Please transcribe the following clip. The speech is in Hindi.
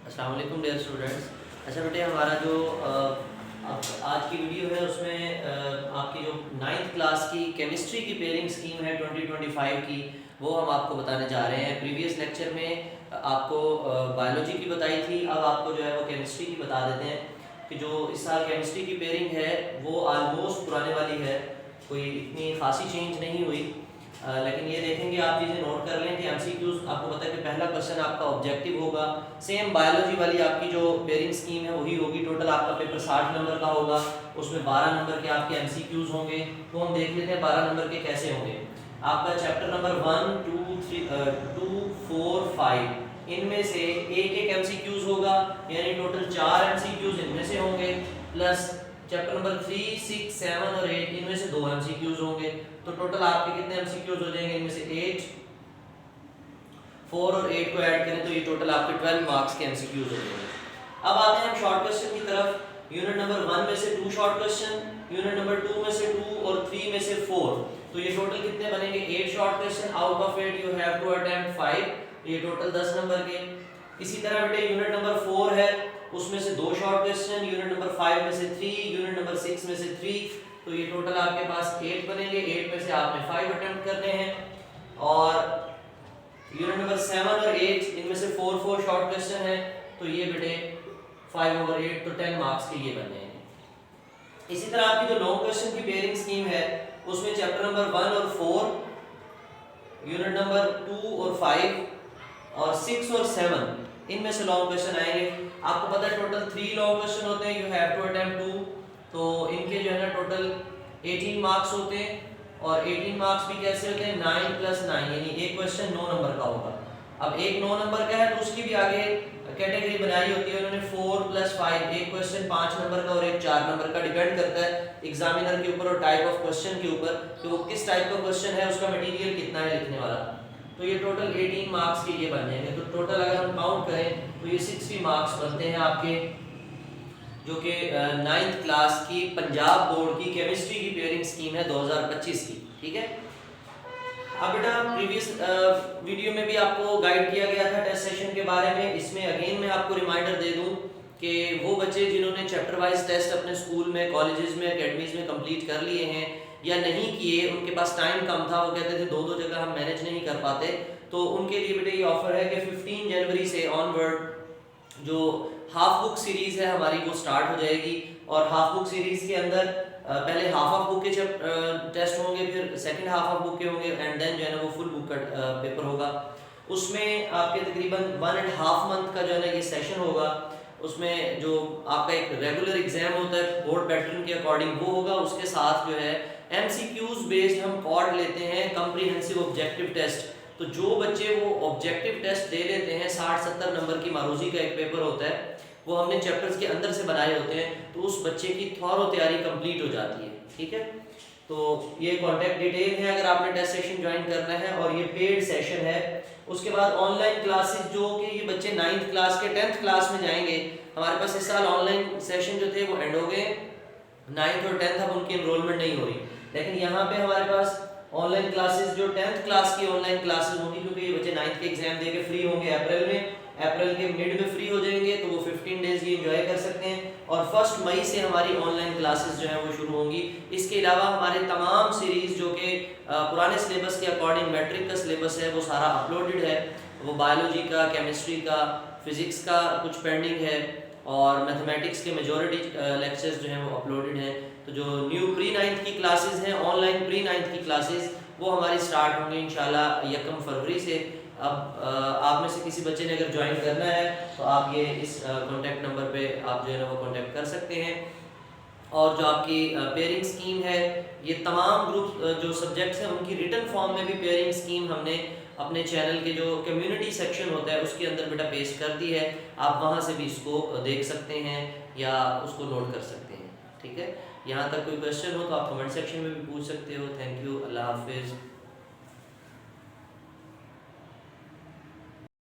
अस्सलाम वालेकुम डियर स्टूडेंट्स। अच्छा बेटे, हमारा जो आज की वीडियो है उसमें आपकी जो 9th क्लास की केमिस्ट्री की पेयरिंग स्कीम है 2025 की, वो हम आपको बताने जा रहे हैं। प्रीवियस लेक्चर में आपको बायोलॉजी की बताई थी, अब आपको जो है वो केमिस्ट्री की बता देते हैं कि जो इस साल केमिस्ट्री की पेयरिंग है वो आलमोस्ट पुराने वाली है, कोई इतनी खासी चेंज नहीं हुई। लेकिन ये देखेंगे आप, चीज़ें नोट कर लें कि एमसीक्यूज आपको पता है कि पहला क्वेश्चन आपका ऑब्जेक्टिव होगा। सेम बायोलॉजी वाली आपकी जो पेयरिंग स्कीम है वही होगी। टोटल आपका पेपर 60 नंबर का होगा, उसमें 12 नंबर के आपके एमसीक्यूज होंगे। तो हम देख लेते हैं 12 नंबर के कैसे होंगे। आपका चैप्टर नंबर 1, 2, 3, 2, 4, 5 इनमें से एक एक एमसीक्यूज होगा, यानी टोटल 4 एमसीक्यूज इनमें से होंगे, प्लस चैप्टर नंबर 3, 6, 7 और 8 इनमें से 2 एमसीक्यूज होंगे। तो टोटल आपके कितने एमसीक्यूज हो जाएंगे? इनमें से 8, 4 और 8 को ऐड करें तो ये टोटल आपके 12 मार्क्स के एमसीक्यूज हो जाएंगे। अब आते हैं हम शॉर्ट क्वेश्चन की तरफ। यूनिट नंबर 1 में से 2 शॉर्ट क्वेश्चन, यूनिट नंबर 2 में से 2 और 3 में से 4। तो ये टोटल कितने बनेंगे? 8 short question, out of 8 you have to attempt 5, ये टोटल 10 नंबर के। इसी तरह बेटे यूनिट नंबर 4 है, उसमें से 2 शॉर्ट क्वेश्चन, यूनिट नंबर 5 में से 3, यूनिट नंबर 6 में से 3। तो ये टोटल आपके पास 8 बनेंगे। 8 में से आपने 5 अटेम्प्ट करने हैं। और यूनिट नंबर 7 और 8 इनमें से 4 4 शॉर्ट क्वेश्चन है, तो ये बेटे 5/8 तो 10 मार्क्स के ये बने हैं। इसी तरह आपकी जो लॉन्ग क्वेश्चन की पेयरिंग स्कीम है उसमें चैप्टर नंबर 1 और 4, यूनिट नंबर 2 और 5 और 6 और 7 इनमें से लॉन्ग क्वेश्चन आएंगे। आपको पता है टोटल 3 लॉन्ग क्वेश्चन होते हैं, यू हैव टू अटेम्प्ट 2। तो इनके जो है ना टोटल 18 मार्क्स होते हैं। और 18 मार्क्स भी कैसे होते हैं? 9 + 9, यानी एक क्वेश्चन 9 नंबर का होगा। अब एक 9 नंबर का है तो उसकी भी आगे कैटेगरी बनाई होती है उन्होंने, 4 + 5, एक क्वेश्चन 5 नंबर का और एक 4 नंबर का। डिपेंड करता है एग्जामिनर के ऊपर और टाइप ऑफ क्वेश्चन के ऊपर कि वो किस टाइप का क्वेश्चन है, उसका मटेरियल कितना है लिखने वाला। तो ये टोटल 18 मार्क्स के ये बन जाएंगे। तो टोटल अगर हम काउंट करें तो ये 60 मार्क्स बनते हैं आपके, जो कि 9th क्लास की पंजाब बोर्ड की केमिस्ट्री की पेयरिंग स्कीम है 2025 की। ठीक है। अब बेटा प्रीवियस वीडियो में भी आपको गाइड किया गया था टेस्ट सेशन के बारे में। इसमें अगेन मैं आपको रिमाइंडर दे दूं कि वो बच्चे जिन्होंने चैप्टर वाइज टेस्ट अपने स्कूल में, कॉलेजेस में, एकेडमीज में कंप्लीट कर लिए हैं या नहीं किए, उनके पास टाइम कम था, वो कहते थे 2-2 जगह हम मैनेज नहीं कर पाते, तो उनके लिए बेटे ये ऑफर है कि 15 जनवरी से ऑनवर्ड जो हाफ बुक सीरीज है हमारी वो स्टार्ट हो जाएगी। और हाफ बुक सीरीज के अंदर पहले हाफ ऑफ बुक के टेस्ट होंगे, फिर सेकंड हाफ ऑफ बुक के होंगे, एंड देन जो है ना वो फुल बुक का पेपर होगा। उसमें आपके तकरीबन 1.5 मंथ का जो है ना ये सेशन होगा। उसमें जो आपका एक रेगुलर एग्जाम होता है बोर्ड पैटर्न के अकॉर्डिंग वो होगा, उसके साथ जो है एमसीक्यूज बेस्ड हम कॉर्ड लेते हैं, कॉम्प्रिहेंसिव ऑब्जेक्टिव टेस्ट। तो जो बच्चे वो ऑब्जेक्टिव टेस्ट दे लेते हैं, 60-70 नंबर की मारूजी का एक पेपर होता है, वो हमने चैप्टर्स के अंदर से बनाए होते हैं, तो उस बच्चे की थॉरो तैयारी कंप्लीट हो जाती है। ठीक है। तो ये कॉन्टैक्ट डिटेल है अगर आपने टेस्ट सेशन ज्वाइन करना है, और ये पेड सेशन है। उसके बाद ऑनलाइन क्लासेस जो कि ये बच्चे 9th क्लास के 10th क्लास में जाएंगे, हमारे पास इस साल ऑनलाइन सेशन जो थे वो एंड हो गए, 9th और 10th अब उनकी एनरोलमेंट नहीं हो रही। लेकिन यहाँ पे हमारे पास ऑनलाइन क्लासेस जो 10th क्लास की ऑनलाइन क्लासेस होंगी, क्योंकि ये बच्चे 9th के एग्जाम दे के फ्री होंगे अप्रैल में, अप्रैल के मिड में फ्री हो जाएंगे, तो वो 15 डेज ये एंजॉय कर सकते हैं। और 1 मई से हमारी ऑनलाइन क्लासेस जो है वो शुरू होंगी। इसके अलावा हमारे तमाम सीरीज जो कि पुराने सिलेबस के अकॉर्डिंग मैट्रिक का सिलेबस है वो सारा अपलोडेड है। वो बायोलॉजी का, केमिस्ट्री का, फिजिक्स का कुछ पेंडिंग है, और मैथमेटिक्स के मेजॉरिटी लेक्चर्स जो हैं वो अपलोडेड हैं। तो जो न्यू प्री 9th की क्लासेस हैं, ऑनलाइन प्री 9th की क्लासेस, वो हमारी स्टार्ट होंगी इंशाल्लाह 1 फरवरी से। अब आप में से किसी बच्चे ने अगर ज्वाइन करना है तो आप ये इस कॉन्टैक्ट नंबर पे आप जो है ना वो कॉन्टैक्ट कर सकते हैं। और जो आपकी पेयरिंग स्कीम है, ये तमाम ग्रुप जो सब्जेक्ट्स हैं उनकी रिटन फॉर्म में भी पेयरिंग स्कीम हमने अपने चैनल के जो कम्युनिटी सेक्शन होता है उसके अंदर बेटा पेस्ट कर दी है। आप वहाँ से भी इसको देख सकते हैं या उसको नोट कर सकते हैं। ठीक है। यहाँ तक कोई क्वेश्चन हो तो आप कमेंट सेक्शन में भी पूछ सकते हो। Thank you. अल्लाह हाफिज़।